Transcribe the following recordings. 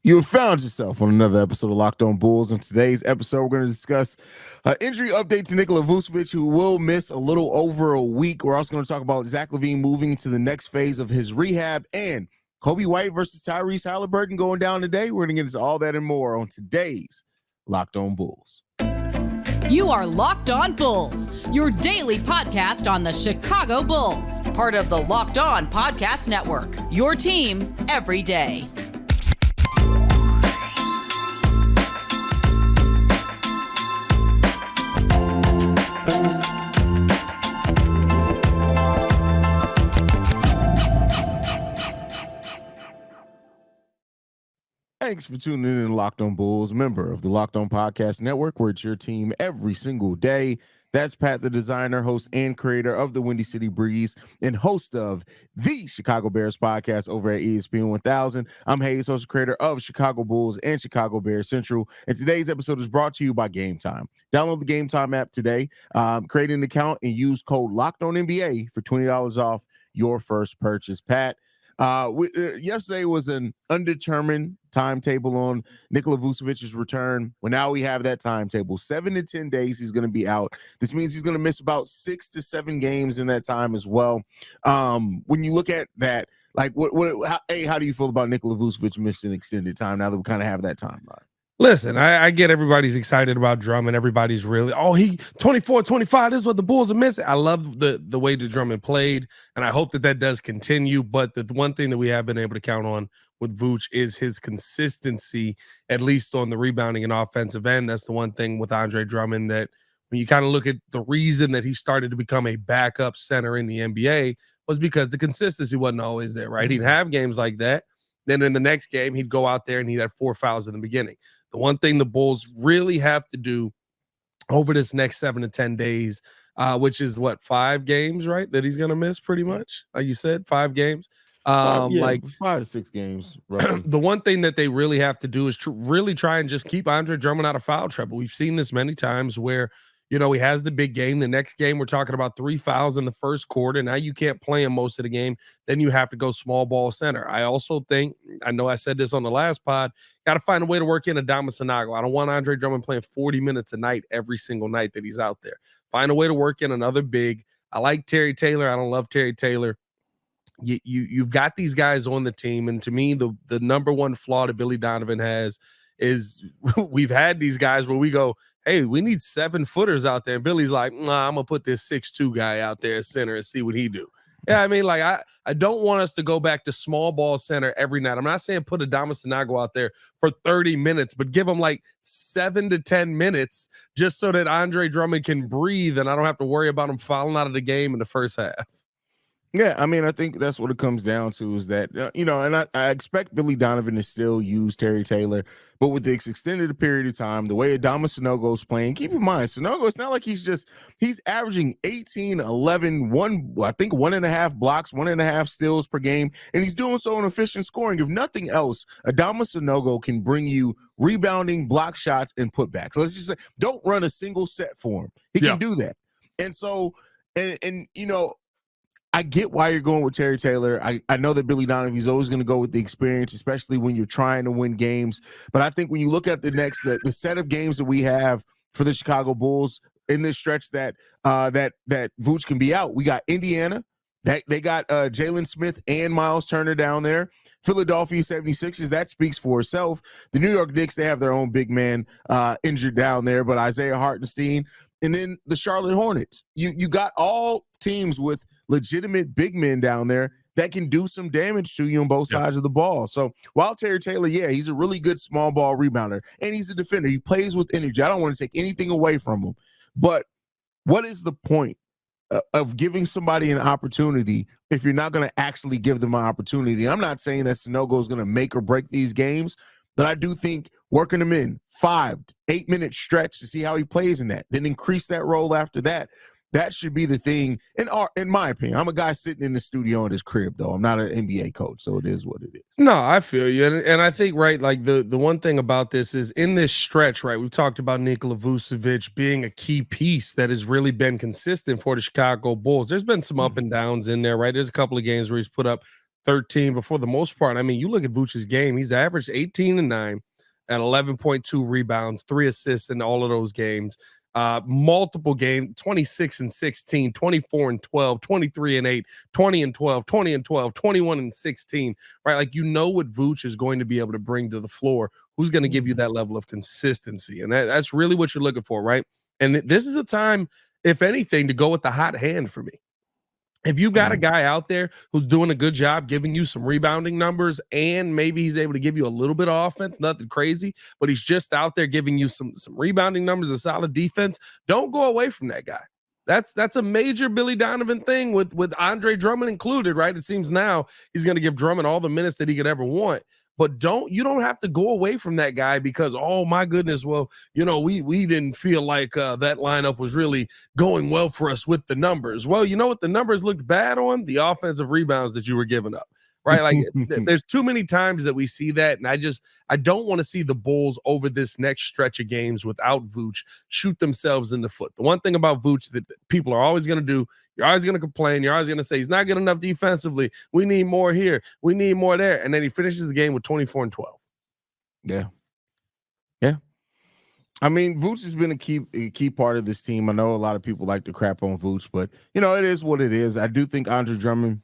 You have found yourself on another episode of Locked On Bulls. In today's episode, we're going to discuss injury update to Nikola Vucevic, who will miss a little over a week. We're also going to talk about Zach LaVine moving to the next phase of his rehab and Kobe White versus Tyrese Halliburton going down today. We're going to get into all that and more on today's Locked On Bulls. You are Locked On Bulls, your daily podcast on the Chicago Bulls, part of the Locked On Podcast Network, your team every day. Thanks for tuning in to Locked On Bulls, member of the Locked On Podcast Network, where it's your team every single day. That's Pat, the designer, host, and creator of the Windy City Breeze, and host of the Chicago Bears podcast over at ESPN 1000. I'm Haize, host and creator of Chicago Bulls and Chicago Bears Central, and today's episode is brought to you by Game Time. Download the Game Time app today, create an account, and use code LOCKEDONNBA for $20 off your first purchase. Pat, yesterday was an undetermined timetable on Nikola Vucevic's return. Well, now we have that timetable. 7 to 10 days he's going to be out. This means he's going to miss about 6 to 7 games in that time as well. When you look at that, like, how do you feel about Nikola Vucevic missing extended time now that we kind of have that timeline? Listen, I get everybody's excited about Drummond. Everybody's really, he 24, 25. This is what the Bulls are missing. I love the way that Drummond played, and I hope that does continue. But the one thing that we have been able to count on with Vooch is his consistency, at least on the rebounding and offensive end. That's the one thing with Andre Drummond that when you kind of look at the reason that he started to become a backup center in the NBA was because the consistency wasn't always there, right? He'd have games like that. Then in the next game, he'd go out there and he'd have 4 fouls in the beginning. The one thing the Bulls really have to do over this next 7 to 10 days, which is 5 games, right? That he's going to miss pretty much. Like you said, 5 games. 5 to 6 games. Right. The one thing that they really have to do is really try and just keep Andre Drummond out of foul trouble. We've seen this many times where, he has the big game. The next game, we're talking about 3 fouls in the first quarter. Now you can't play him most of the game. Then you have to go small ball center. I also think, I know I said this on the last pod, got to find a way to work in Adama Sanogo. I don't want Andre Drummond playing 40 minutes a night every single night that he's out there. Find a way to work in another big. I like Terry Taylor. I don't love Terry Taylor. You've got these guys on the team, and to me, the number one flaw that Billy Donovan has is we've had these guys where we go, hey, we need 7-footers out there. And Billy's like, nah, I'm going to put this 6'2" guy out there at center and see what he do. Yeah, I mean, like, I don't want us to go back to small ball center every night. I'm not saying put Adama Sanogo out there for 30 minutes, but give him like 7 to 10 minutes just so that Andre Drummond can breathe and I don't have to worry about him fouling out of the game in the first half. Yeah, I mean, I think that's what it comes down to is that, and I expect Billy Donovan to still use Terry Taylor, but with this extended period of time, the way Adama Sanogo's playing, keep in mind, Sanogo, it's not like he's averaging 18, 11, 1.5 blocks, 1.5 steals per game, and he's doing so in efficient scoring. If nothing else, Adama Sanogo can bring you rebounding, block shots, and putbacks. Let's just say, don't run a single set for him. He can do that. And so, I get why you're going with Terry Taylor. I know that Billy Donovan, he's always going to go with the experience, especially when you're trying to win games. But I think when you look at the set of games that we have for the Chicago Bulls in this stretch that Vooch can be out, we got Indiana. They got Jalen Smith and Miles Turner down there. Philadelphia 76ers, that speaks for itself. The New York Knicks, they have their own big man injured down there, but Isaiah Hartenstein. And then the Charlotte Hornets. You got all teams with legitimate big men down there that can do some damage to you on both sides of the ball. So while Terry Taylor, he's a really good small ball rebounder, and he's a defender. He plays with energy. I don't want to take anything away from him. But what is the point of giving somebody an opportunity if you're not going to actually give them an opportunity? I'm not saying that Sanogo is going to make or break these games, but I do think working him in 5 to 8 minute stretch to see how he plays in that, then increase that role after that. That should be the thing, in my opinion. I'm a guy sitting in the studio in his crib, though. I'm not an NBA coach, so it is what it is. No, I feel you. And I think, right, like the one thing about this is in this stretch, right, we've talked about Nikola Vucevic being a key piece that has really been consistent for the Chicago Bulls. There's been some up and downs in there, right? There's a couple of games where he's put up 13. But for the most part, I mean, you look at Vucevic's game, he's averaged 18 and 9 at 11.2 rebounds, 3 assists in all of those games. Multiple games, 26 and 16, 24 and 12, 23 and 8, 20 and 12, 20 and 12, 21 and 16, right? Like, you know what Vuce is going to be able to bring to the floor, who's going to give you that level of consistency. And that's really what you're looking for, right? And this is a time, if anything, to go with the hot hand for me. If you got a guy out there who's doing a good job giving you some rebounding numbers, and maybe he's able to give you a little bit of offense, nothing crazy, but he's just out there giving you some rebounding numbers, a solid defense, don't go away from that guy. That's a major Billy Donovan thing with Andre Drummond included, right? It seems now he's going to give Drummond all the minutes that he could ever want. But you don't have to go away from that guy because, oh my goodness, well, we didn't feel like that lineup was really going well for us with the numbers. Well, you know what the numbers looked bad on? The offensive rebounds that you were giving up, right? Like there's too many times that we see that, and I don't want to see the Bulls over this next stretch of games without Vooch shoot themselves in the foot. The one thing about Vooch that people are always going to do, you're always going to complain. You're always going to say he's not good enough defensively. We need more here. We need more there. And then he finishes the game with 24 and 12. Yeah. I mean, Vooch has been a key part of this team. I know a lot of people like to crap on Vooch, but it is what it is. I do think Andre Drummond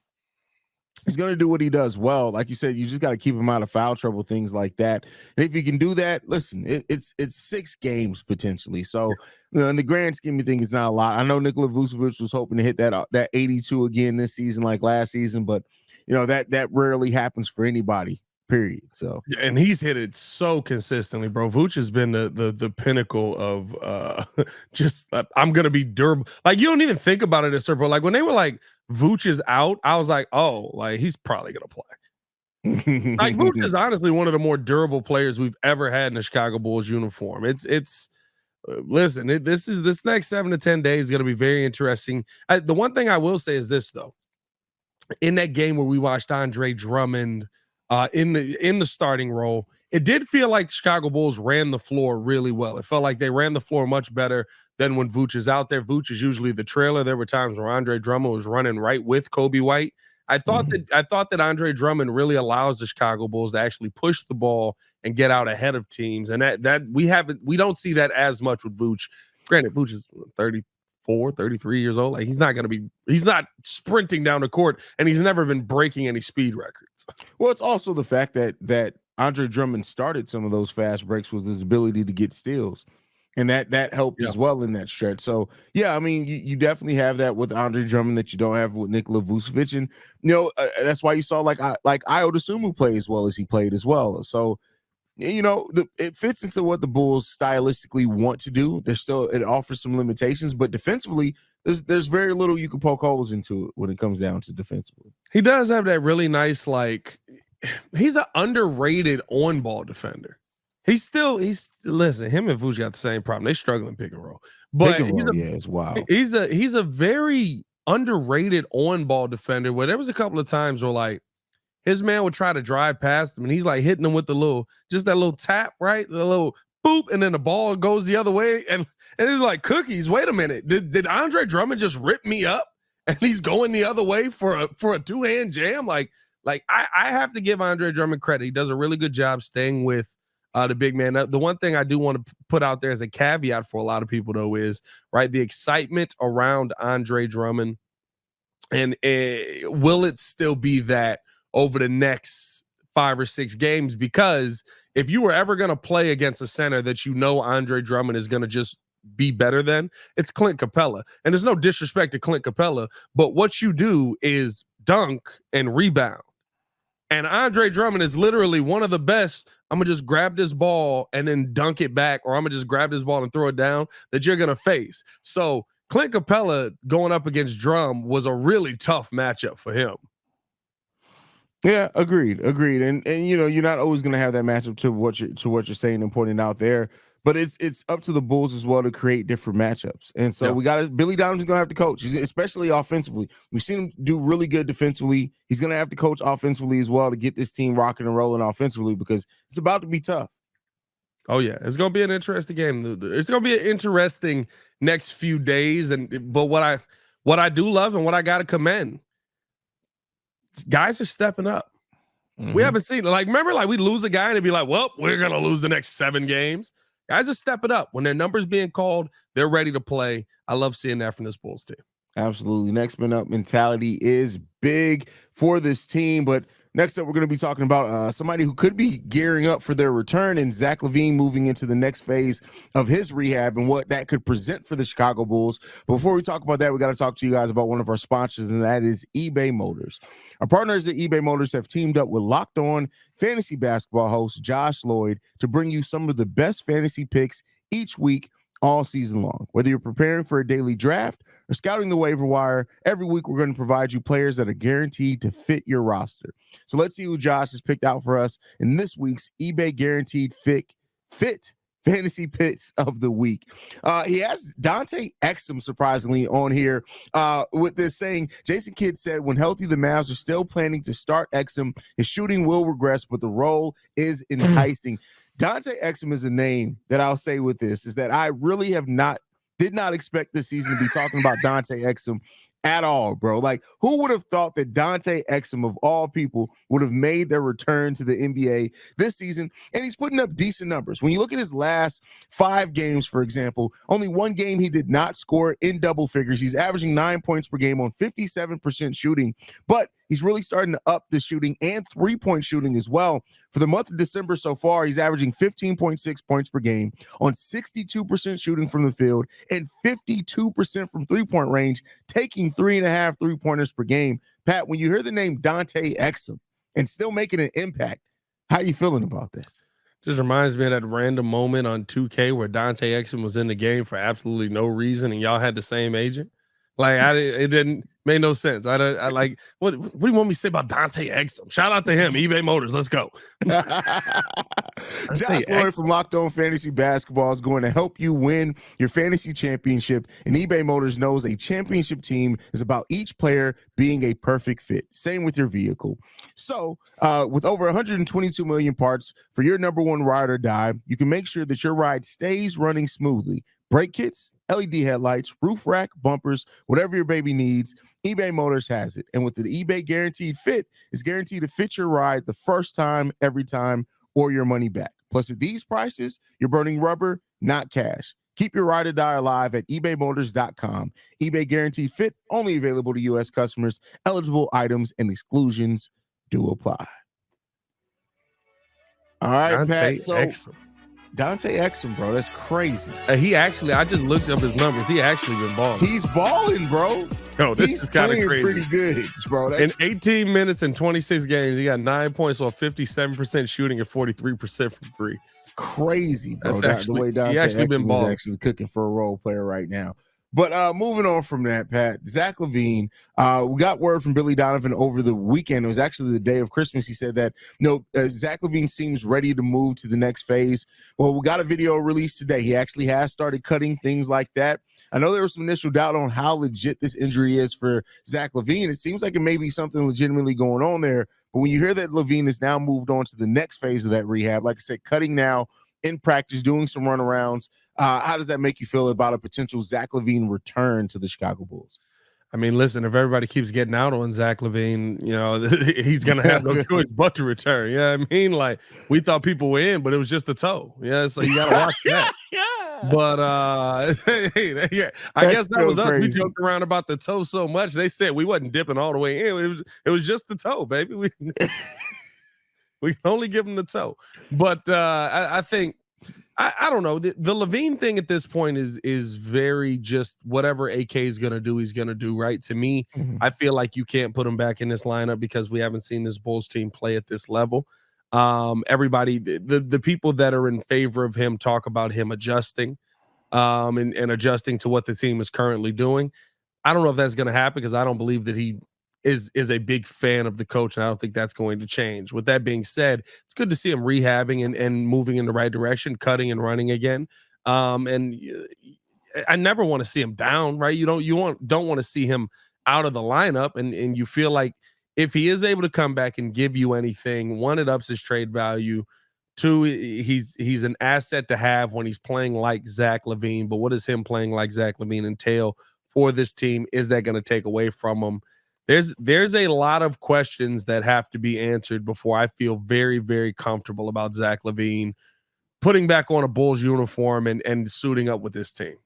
is going to do what he does well. Like you said, you just got to keep him out of foul trouble, things like that. And if you can do that, listen, it's 6 games potentially. So, in the grand scheme of things, it's not a lot. I know Nikola Vucevic was hoping to hit that 82 again this season, like last season, but that rarely happens for anybody. Period. So, and he's hit it so consistently, bro. Vooch has been the pinnacle of just I'm gonna be durable. Like, you don't even think about it at certain point. Like, when they were like Vooch is out, I was like, oh, like he's probably gonna play. Like, Vooch is honestly one of the more durable players we've ever had in the Chicago Bulls uniform. Listen, this next 7 to 10 days is gonna be very interesting. The one thing I will say is this, though, in that game where we watched Andre Drummond in the starting role, it did feel like the Chicago Bulls ran the floor really well. It felt like they ran the floor much better than when Vooch is out there. Vooch is usually the trailer. There were times where Andre Drummond was running right with Kobe White. I thought that Andre Drummond really allows the Chicago Bulls to actually push the ball and get out ahead of teams, and that we don't see that as much with Vooch. Granted, Vooch is 33 years old. Like, he's not sprinting down the court, and he's never been breaking any speed records. Well, it's also the fact that Andre Drummond started some of those fast breaks with his ability to get steals, and that helped as well in that stretch. So, yeah, I mean, you definitely have that with Andre Drummond that you don't have with Nikola Vucevic, and that's why you saw like Ayo Dosunmu play as well as he played as well. So, it fits into what the Bulls stylistically want to do. It offers some limitations, but defensively, there's very little you can poke holes into it when it comes down to defensively. He does have that really nice, like, he's an underrated on-ball defender. Listen, him and Vooch got the same problem. They struggle in pick and roll. But it's wild. He's a very underrated on-ball defender, where there was a couple of times where, like, his man would try to drive past him, and he's like hitting him with that little tap, right? The little boop, and then the ball goes the other way. And it's like, cookies, wait a minute. Did Andre Drummond just rip me up? And he's going the other way for a two-hand jam? Like I have to give Andre Drummond credit. He does a really good job staying with the big man. The one thing I do want to put out there as a caveat for a lot of people, though, is, right, the excitement around Andre Drummond. And will it still be that over the next 5 or 6 games? Because if you were ever going to play against a center that Andre Drummond is going to just be better than, it's Clint Capella. And there's no disrespect to Clint Capella, but what you do is dunk and rebound. And Andre Drummond is literally one of the best. I'm going to just grab this ball and then dunk it back, or I'm going to just grab this ball and throw it down, that you're going to face. So Clint Capella going up against Drum was a really tough matchup for him. Yeah, agreed. And you're not always going to have that matchup to what you're saying and pointing out there, but it's up to the Bulls as well to create different matchups. And so Billy Donovan's going to have to coach, especially offensively. We've seen him do really good defensively. He's going to have to coach offensively as well to get this team rocking and rolling offensively, because it's about to be tough. Oh yeah, it's going to be an interesting game. It's going to be an interesting next few days. But what I do love and what I got to commend, guys are stepping up. Mm-hmm. We haven't seen it. Like, remember, like, we'd lose a guy and it'd be like, well, we're going to lose the next 7 games. Guys are stepping up. When their numbers being called, they're ready to play. I love seeing that from this Bulls team. Absolutely. Next man up mentality is big for this team. But next up, we're going to be talking about somebody who could be gearing up for their return, and Zach LaVine moving into the next phase of his rehab and what that could present for the Chicago Bulls. But before we talk about that, we got to talk to you guys about one of our sponsors, and that is eBay Motors. Our partners at eBay Motors have teamed up with Locked On fantasy basketball host Josh Lloyd to bring you some of the best fantasy picks each week all season long. Whether you're preparing for a daily draft or scouting the waiver wire, every week we're going to provide you players that are guaranteed to fit your roster. So let's see who Josh has picked out for us in this week's eBay Guaranteed Fit Fantasy Picks of the Week. He has Dante Exum, surprisingly, on here with this saying, Jason Kidd said, when healthy, the Mavs are still planning to start Exum. His shooting will regress, but the role is enticing. Dante Exum is a name that I'll say with this is that I really did not expect this season to be talking about Dante Exum at all, bro. Like, who would have thought that Dante Exum, of all people, would have made their return to the NBA this season? And he's putting up decent numbers. When you look at his last 5 games, for example, only 1 game he did not score in double figures. He's averaging 9 points per game on 57% shooting, but he's really starting to up the shooting and 3-point shooting as well. For the month of December so far, he's averaging 15.6 points per game on 62% shooting from the field and 52% from 3-point range, taking 3.5 3-pointers per game. Pat, when you hear the name Dante Exum and still making an impact, how are you feeling about that? Just reminds me of that random moment on 2K where Dante Exum was in the game for absolutely no reason and y'all had the same agent. Like, it didn't make no sense. I like, what do you want me to say about Dante Exum? Shout out to him, eBay Motors. Let's go. Josh Lloyd from Locked On Fantasy Basketball is going to help you win your fantasy championship. And eBay Motors knows a championship team is about each player being a perfect fit. Same with your vehicle. So with over 122 million parts for your number one ride or die, you can make sure that your ride stays running smoothly. Brake kits, LED headlights, roof rack, bumpers, whatever your baby needs, eBay Motors has it. And with the eBay Guaranteed Fit, it's guaranteed to fit your ride the first time, every time, or your money back. Plus, at these prices, you're burning rubber, not cash. Keep your ride or die alive at ebaymotors.com. eBay Guaranteed Fit, only available to U.S. customers. Eligible items and exclusions do apply. All right, Dante Pat. So, Exum. Dante Exum, bro, that's crazy. I just looked up his numbers. He actually been balling. He's balling, bro. Yo, this is kind of crazy. Pretty good, bro. In 18 minutes and 26 games, he got 9 points on 57% shooting and 43% from 3. Crazy, bro. That's The way Dante Exum is actually cooking for a role player right now. But moving on from that, Pat, Zach LaVine, we got word from Billy Donovan over the weekend. It was actually the day of Christmas. He said that, Zach LaVine seems ready to move to the next phase. Well, we got a video released today. He actually has started cutting things like that. I know there was some initial doubt on how legit this injury is for Zach LaVine. It seems like it may be something legitimately going on there. But when you hear that LaVine has now moved on to the next phase of that rehab, like I said, cutting now in practice, doing some runarounds, how does that make you feel about a potential Zach LaVine return to the Chicago Bulls? I mean, listen, if everybody keeps getting out on Zach LaVine, he's going to have no choice but to return. Yeah, I mean, like, we thought people were in, but it was just a toe. Yeah, so you got to watch that. But yeah, I guess that was us. We joked around about the toe so much. They said we wasn't dipping all the way in. It was just the toe, baby. We can only give him the toe. But I think, I don't know. The LaVine thing at this point is very just whatever AK is going to do, he's going to do, right? To me, I feel like you can't put him back in this lineup because we haven't seen this Bulls team play at this level. Everybody, the people that are in favor of him talk about him adjusting and adjusting to what the team is currently doing. I don't know if that's going to happen because I don't believe that he is a big fan of the coach, and I don't think that's going to change. With that being said, it's good to see him rehabbing and moving in the right direction, cutting and running again. And I never want to see him down, right? You don't want to see him out of the lineup, and you feel like if he is able to come back and give you anything, one, it ups his trade value. Two, he's an asset to have when he's playing like Zach LaVine. But what does him playing like Zach LaVine entail for this team? Is that going to take away from him? There's a lot of questions that have to be answered before I feel very, very comfortable about Zach LaVine putting back on a Bulls uniform and suiting up with this team.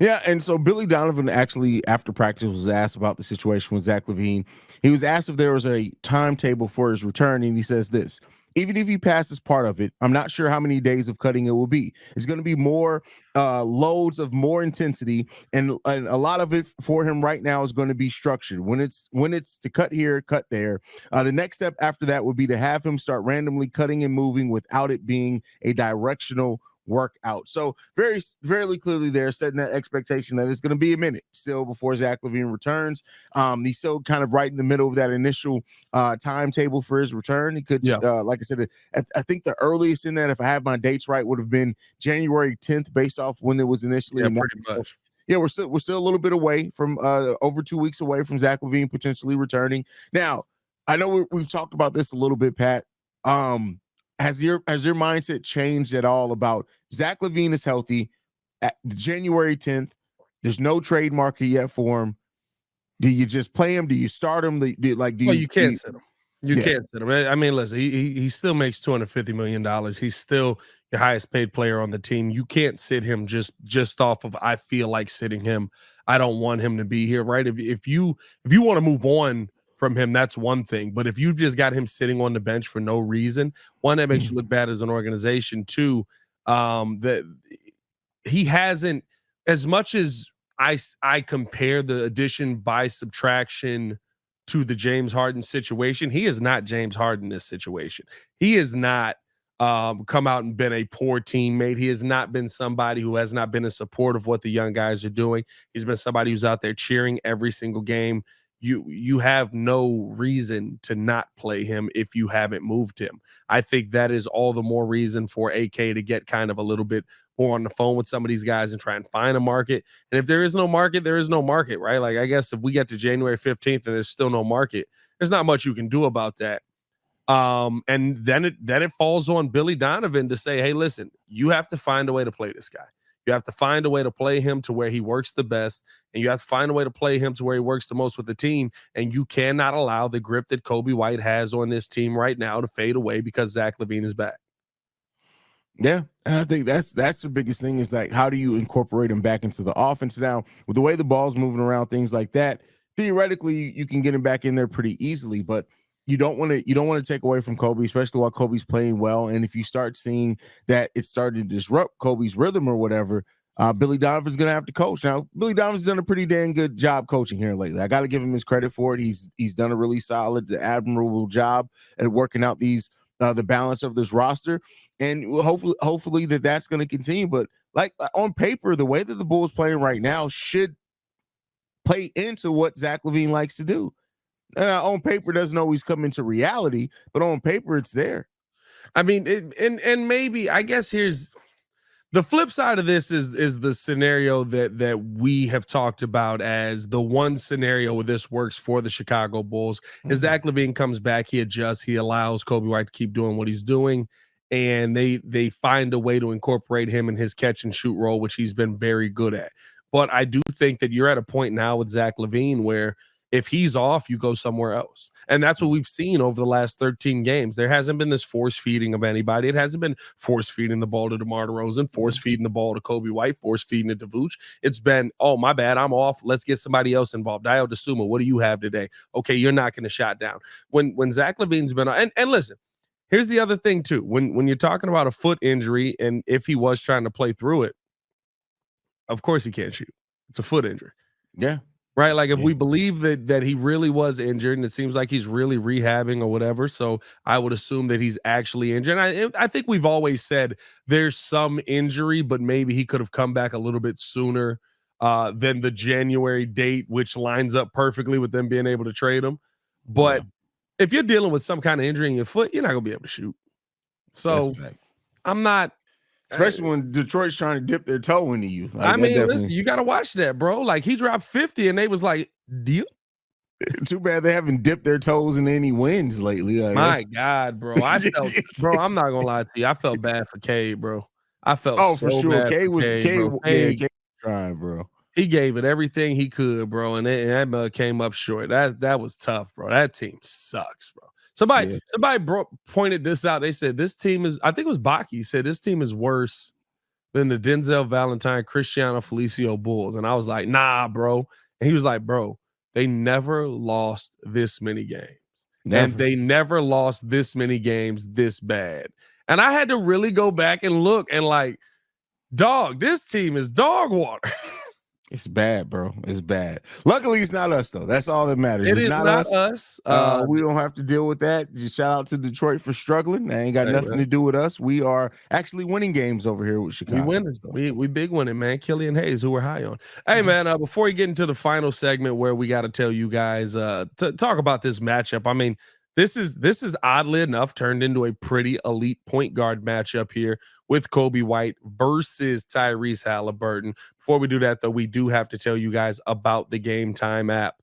Yeah, and so Billy Donovan actually, after practice, was asked about the situation with Zach LaVine. He was asked if there was a timetable for his return, and he says this: even if he passes part of it, I'm not sure how many days of cutting it will be. It's going to be more loads of more intensity, and a lot of it for him right now is going to be structured. When it's to cut here, cut there. The next step after that would be to have him start randomly cutting and moving without it being a directional workout. So very clearly they're setting that expectation that it's going to be a minute still before Zach LaVine returns. He's still kind of right in the middle of that initial timetable for his return. He could, like I said, I think the earliest in that, if I have my dates right, would have been January 10th, based off when it was initially announced. Pretty much. Yeah, we're still a little bit away from over 2 weeks away from Zach LaVine potentially returning. Now, I know we've talked about this a little bit, Pat. Has your mindset changed at all about Zach LaVine is healthy at January 10th? There's no trade market yet for him. Do you just play him? Do you start him? You can't sit him. You can't sit him. I mean, listen, he still makes $250 million. He's still the highest paid player on the team. You can't sit him just off of, I feel like sitting him. I don't want him to be here, right? If you want to move on from him, that's one thing. But if you've just got him sitting on the bench for no reason, one, that makes you look bad as an organization. Two, that he hasn't, as much as I compare the addition by subtraction to the James Harden situation, he is not James Harden in this situation. He has not come out and been a poor teammate. He has not been somebody who has not been in support of what the young guys are doing. He's been somebody who's out there cheering every single game. You have no reason to not play him if you haven't moved him. I think that is all the more reason for AK to get kind of a little bit more on the phone with some of these guys and try and find a market. And if there is no market, there is no market, right? Like, I guess if we get to January 15th and there's still no market, there's not much you can do about that. And then it falls on Billy Donovan to say, hey, listen, you have to find a way to play this guy. You have to find a way to play him to where he works the best, and you have to find a way to play him to where he works the most with the team. And you cannot allow the grip that Kobe White has on this team right now to fade away because Zach LaVine is back. Yeah, and I think that's the biggest thing is, like, how do you incorporate him back into the offense now with the way the ball's moving around, things like that? Theoretically, you can get him back in there pretty easily, but you don't want to take away from Kobe, especially while Kobe's playing well. And if you start seeing that it's starting to disrupt Kobe's rhythm or whatever, Billy Donovan's going to have to coach. Now, Billy Donovan's done a pretty dang good job coaching here lately. I got to give him his credit for it. He's done a really solid, admirable job at working out these the balance of this roster, and hopefully that's going to continue. But like on paper, the way that the Bulls playing right now should play into what Zach LaVine likes to do. On paper doesn't always come into reality, but on paper it's there. I mean, and maybe, I guess here's the flip side of this is the scenario that we have talked about as the one scenario where this works for the Chicago Bulls. Is Zach LaVine comes back, he adjusts, he allows Kobe White to keep doing what he's doing, and they find a way to incorporate him in his catch and shoot role, which he's been very good at. But I do think that you're at a point now with Zach LaVine where if he's off, you go somewhere else. And that's what we've seen over the last 13 games. There hasn't been this force feeding of anybody. It hasn't been force feeding the ball to DeMar DeRozan, force feeding the ball to Kobe White, force feeding it to Vooch. It's been, oh, my bad, I'm off. Let's get somebody else involved. Dio DeSuma, what do you have today? Okay, you're knocking the shot down. When Zach LaVine's been on, and listen, here's the other thing too. When you're talking about a foot injury, and if he was trying to play through it, of course he can't shoot. It's a foot injury. Yeah. Right, like if we believe that he really was injured, and it seems like he's really rehabbing or whatever, so I would assume that he's actually injured. And I think we've always said there's some injury, but maybe he could have come back a little bit sooner than the January date, which lines up perfectly with them being able to trade him. But if you're dealing with some kind of injury in your foot, you're not gonna be able to shoot. So I'm not. Especially when Detroit's trying to dip their toe into you. Like, I mean, listen, you got to watch that, bro. Like, he dropped 50, and they was like, deal. Too bad they haven't dipped their toes in any wins lately. Like, my God, bro. I felt, bro, I'm not going to lie to you. I felt bad for Cade, bro. I felt for sure. Cade was trying, bro. He gave it everything he could, bro, and that mug came up short. That was tough, bro. That team sucks, bro. Somebody pointed this out. They said this team is, I think it was Baki said this team is worse than the Denzel Valentine, Cristiano Felicio Bulls. And I was like, nah, bro. And he was like, bro, they never lost this many games. And they never lost this many games this bad. And I had to really go back and look and like, dog, this team is dog water. It's bad, bro. It's bad. Luckily, it's not us, though. That's all that matters. It's not us. We don't have to deal with that. Just shout out to Detroit for struggling. That ain't got nothing to do with us. We are actually winning games over here with Chicago. We winning. We big winning, man. Killian Haize, who we're high on. Hey, man, before we get into the final segment where we got to tell you guys to talk about this matchup, I mean, this is oddly enough turned into a pretty elite point guard matchup here with Coby White versus Tyrese Halliburton. Before we do that, though, we do have to tell you guys about the Game Time app.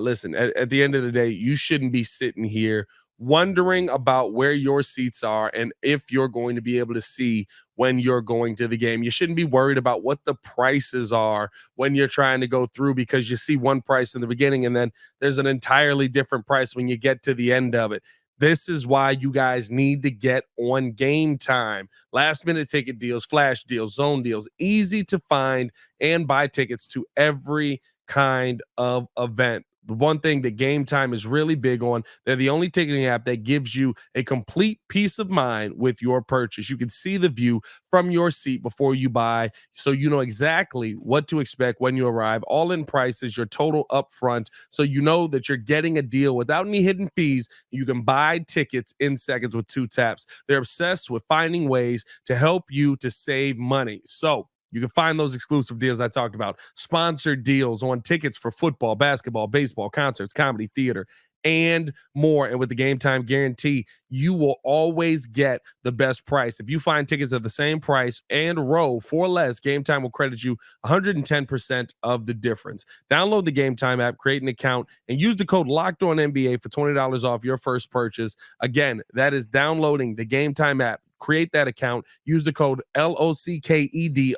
Listen, at the end of the day, you shouldn't be sitting here wondering about where your seats are and if you're going to be able to see when you're going to the game. You shouldn't be worried about what the prices are when you're trying to go through, because you see one price in the beginning and then there's an entirely different price when you get to the end of it. This is why you guys need to get on Game Time. Last minute ticket deals, flash deals, zone deals, easy to find and buy tickets to every kind of event. The one thing that Game Time is really big on, they're the only ticketing app that gives you a complete peace of mind with your purchase. You can see the view from your seat before you buy, so you know exactly what to expect when you arrive. All in prices, your total upfront, so you know that you're getting a deal without any hidden fees. You can buy tickets in seconds with 2 taps. They're obsessed with finding ways to help you to save money. So you can find those exclusive deals I talked about, sponsored deals on tickets for football, basketball, baseball, concerts, comedy, theater, and more. And with the Game Time guarantee, you will always get the best price. If you find tickets at the same price and row for less, Game Time will credit you 110% of the difference. Download the Game Time app, create an account, and use the code LOCKEDONNBA for $20 off your first purchase. Again, that is downloading the Game Time app. Create that account. Use the code LOCKEDONNBA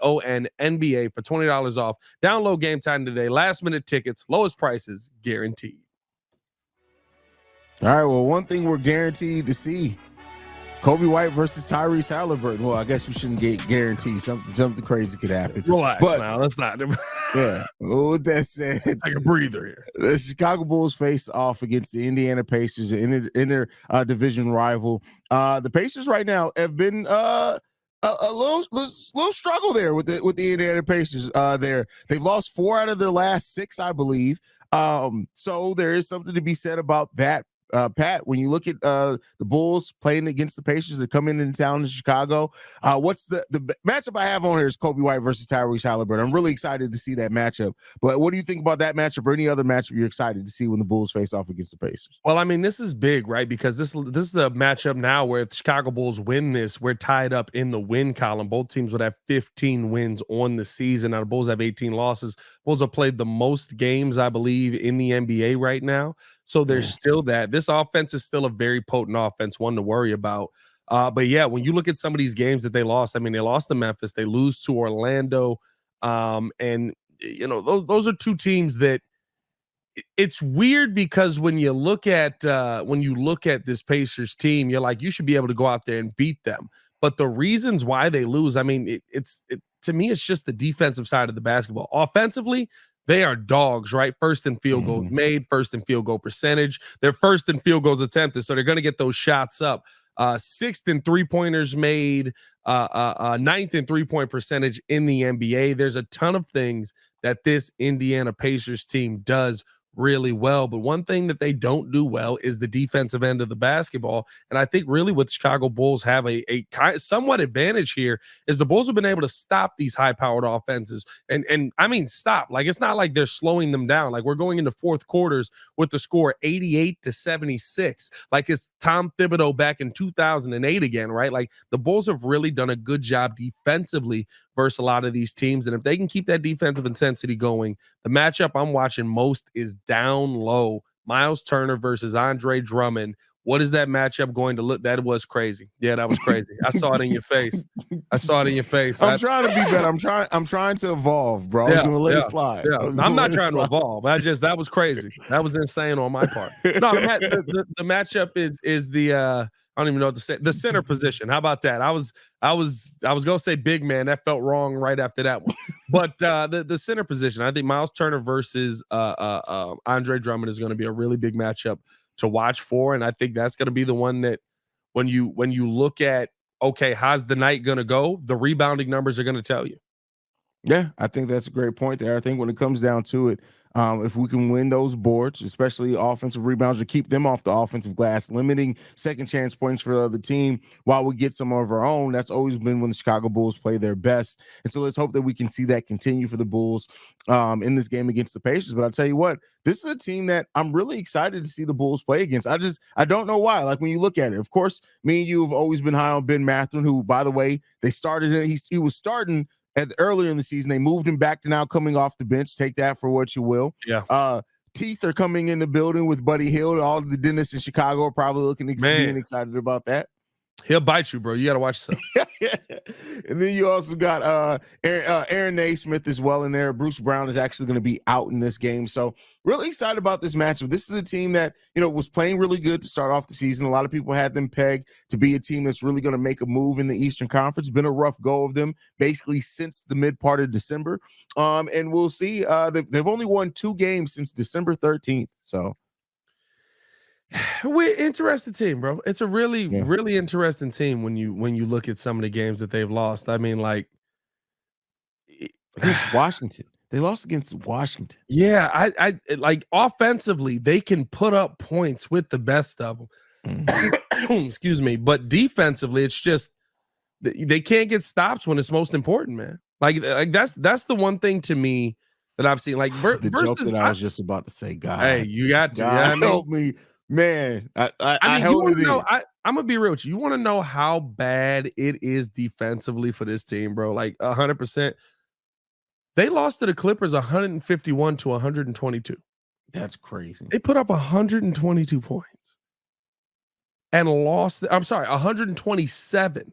for $20 off. Download Game Time today. Last minute tickets, lowest prices guaranteed. All right. Well, one thing we're guaranteed to see: Coby White versus Tyrese Halliburton. Well, I guess we shouldn't get guaranteed. Something crazy could happen. Relax now. That's not. Yeah. Well, with that said, take a breather here. The Chicago Bulls face off against the Indiana Pacers, in their division rival. The Pacers right now have been a little struggle there with the Indiana Pacers. They've lost 4 out of their last 6, I believe. So there is something to be said about that. Pat, when you look at the Bulls playing against the Pacers that come into town in Chicago, what's the matchup I have on here is Coby White versus Tyrese Halliburton. I'm really excited to see that matchup. But what do you think about that matchup or any other matchup you're excited to see when the Bulls face off against the Pacers? Well, I mean, this is big, right? Because this is a matchup now where if the Chicago Bulls win this, we're tied up in the win column. Both teams would have 15 wins on the season. Now the Bulls have 18 losses. Bulls have played the most games, I believe, in the NBA right now. So there's still that. This offense is still a very potent offense, one to worry about. But yeah, when you look at some of these games that they lost, I mean, they lost to Memphis, they lose to Orlando, and you know those are 2 teams that it's weird because when you look at this Pacers team, you're like, you should be able to go out there and beat them. But the reasons why they lose, I mean, to me, it's just the defensive side of the basketball. Offensively, they are dogs, right? First in field goals made, first in field goal percentage. They're first in field goals attempted, so they're going to get those shots up. 6th in 3-pointers made, 9th in 3-point percentage in the NBA. There's a ton of things that this Indiana Pacers team does really well, but one thing that they don't do well is the defensive end of the basketball. And I think really what the Chicago Bulls have a somewhat advantage here is the Bulls have been able to stop these high-powered offenses, and I mean stop. Like, it's not like they're slowing them down. Like, we're going into fourth quarters with the score 88-76. Like, it's Tom Thibodeau back in 2008 again, right? Like, the Bulls have really done a good job defensively versus a lot of these teams, and if they can keep that defensive intensity going, the matchup I'm watching most is down low. Miles Turner versus Andre Drummond. what is that matchup going to look? That was crazy. Yeah, that was crazy. I saw it in your face. I'm trying to be better. I'm trying to evolve, bro. I was gonna let it slide. Yeah. I'm not trying to evolve. That was crazy. That was insane on my part. No, the matchup is the I don't even know what to say. The center position. How about that? I was gonna say big man. That felt wrong right after that one. But the center position, I think Miles Turner versus Andre Drummond is going to be a really big matchup to watch for, and I think that's going to be the one that when you look at, okay, how's the night going to go? The rebounding numbers are going to tell you. Yeah, I think that's a great point there. I think when it comes down to it, if we can win those boards, especially offensive rebounds, or keep them off the offensive glass, limiting second chance points for the other team while we get some of our own, that's always been when the Chicago Bulls play their best. And so let's hope that we can see that continue for the Bulls in this game against the Pacers. But I'll tell you what, this is a team that I'm really excited to see the Bulls play against. I don't know why. Like when you look at it, of course, me and you have always been high on Ben Mathurin, who, by the way, they started, he was starting earlier in the season. They moved him back to now coming off the bench. Take that for what you will. Yeah. Teeth are coming in the building with Buddy Hield. All of the dentists in Chicago are probably looking excited about that. He'll bite you, bro. You got to watch yourself. And then you also got Aaron Naismith as well in there. Bruce Brown is actually going to be out in this game. So really excited about this matchup. This is a team that, was playing really good to start off the season. A lot of people had them pegged to be a team that's really going to make a move in the Eastern Conference. Been a rough go of them basically since the mid part of December. And we'll see. They've only won 2 games since December 13th. So we're interested team, bro. It's a really interesting team when you look at some of the games that they've lost. I mean, like against Washington. They lost against Washington. Yeah, I like offensively, they can put up points with the best of them. Excuse me, but defensively, it's just they can't get stops when it's most important, man. Like that's the one thing to me that I've seen. Like the joke that I was just about to say, God, hey, you got to help me. Man, I held it in. I'm gonna be real with you. You want to know how bad it is defensively for this team, bro? Like 100%. They lost to the Clippers 151 to 122. That's crazy. They put up 122 points and lost. I'm sorry, 127.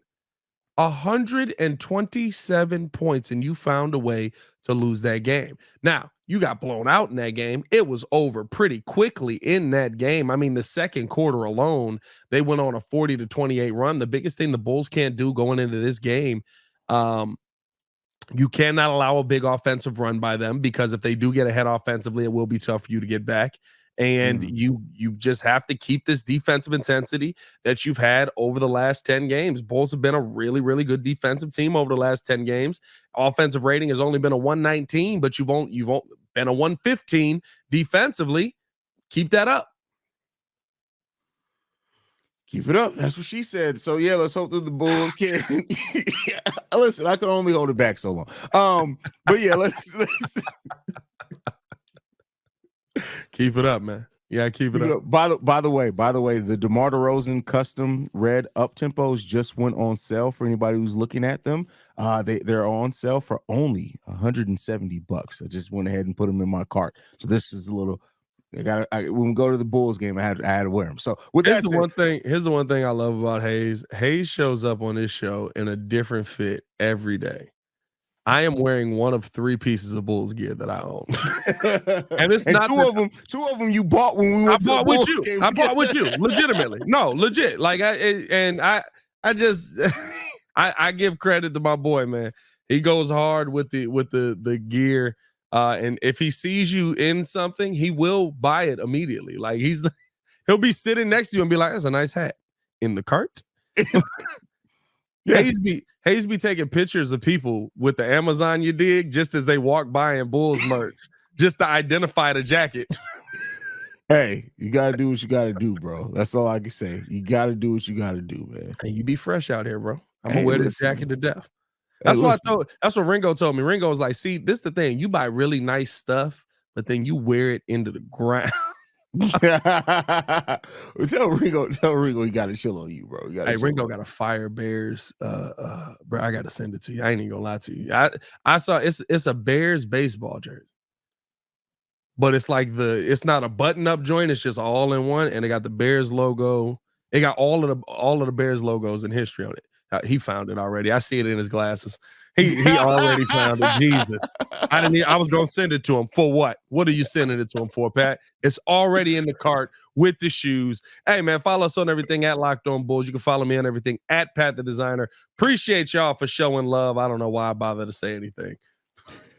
127 points, and you found a way to lose that game. Now, you got blown out in that game. It was over pretty quickly in that game. I mean, the second quarter alone, they went on a 40-28 run. The biggest thing the Bulls can't do going into this game, you cannot allow a big offensive run by them, because if they do get ahead offensively, it will be tough for you to get back. And you just have to keep this defensive intensity that you've had over the last 10 games. Bulls have been a really, really good defensive team over the last 10 games. Offensive rating has only been a 119, but you've been a 115 defensively. Keep that up. Keep it up. That's what she said. So yeah, let's hope that the Bulls can. Listen, I can only hold it back so long. But yeah, let's keep it up, man. Yeah, keep it up. By the way, the DeMar DeRozan custom red up tempos just went on sale for anybody who's looking at them. They're on sale for only $170. I just went ahead and put them in my cart. So this is a little. When we go to the Bulls game, I had to wear them. So with here's the one thing I love about Haize. Haize shows up on this show in a different fit every day. I am wearing one of 3 pieces of Bulls gear that I own, and it's not two of them you bought when we went to the Bulls game. I bought with you, legitimately. No, legit. Like I give credit to my boy, man. He goes hard with the gear. And if he sees you in something, he will buy it immediately. Like he'll be sitting next to you and be like, "That's a nice hat." In the cart. Yeah. Haize be taking pictures of people with the Amazon you dig just as they walk by in Bulls merch, just to identify the jacket. Hey, you gotta do what you gotta do, bro. That's all I can say. You gotta do what you gotta do, man. And you be fresh out here, bro. I'm gonna wear this jacket to death. That's what Ringo told me. Ringo was like, see, this is the thing. You buy really nice stuff, but then you wear it into the ground. Tell Ringo he got to chill on you, bro. Hey, Ringo got a Fire Bears. Bro, I got to send it to you. I ain't even gonna lie to you. I saw it's a Bears baseball jersey, but it's like it's not a button up joint. It's just all in one, and it got the Bears logo. It got all of the Bears logos in history on it. He found it already. I see it in his glasses. He already found it. Jesus. I was gonna send it to him. For what? What are you sending it to him for, Pat? It's already in the cart with the shoes. Hey man, follow us on everything at Locked On Bulls. You can follow me on everything at Pat the Designer. Appreciate y'all for showing love. I don't know why I bother to say anything.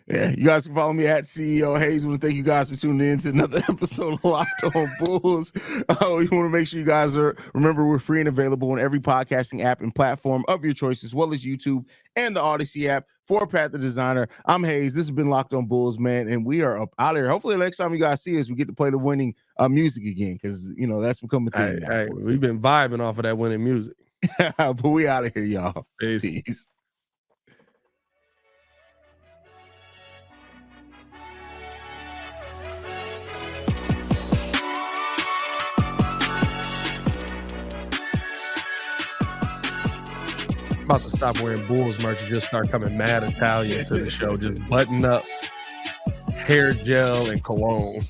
Yeah, you guys can follow me at CEO Haize. I want to thank you guys for tuning in to another episode of Locked On Bulls. We want to make sure you guys remember we're free and available on every podcasting app and platform of your choice, as well as YouTube and the Odyssey app. For Pat the Designer, I'm Haize. This has been Locked On Bulls, man, and we are up out of here. Hopefully, the next time you guys see us, we get to play the winning music again, because that's become a thing. Hey, we've been vibing off of that winning music. But we out of here, y'all. Peace. About to stop wearing Bulls merch and just start coming mad Italian to the show. Just button ups, hair gel, and cologne.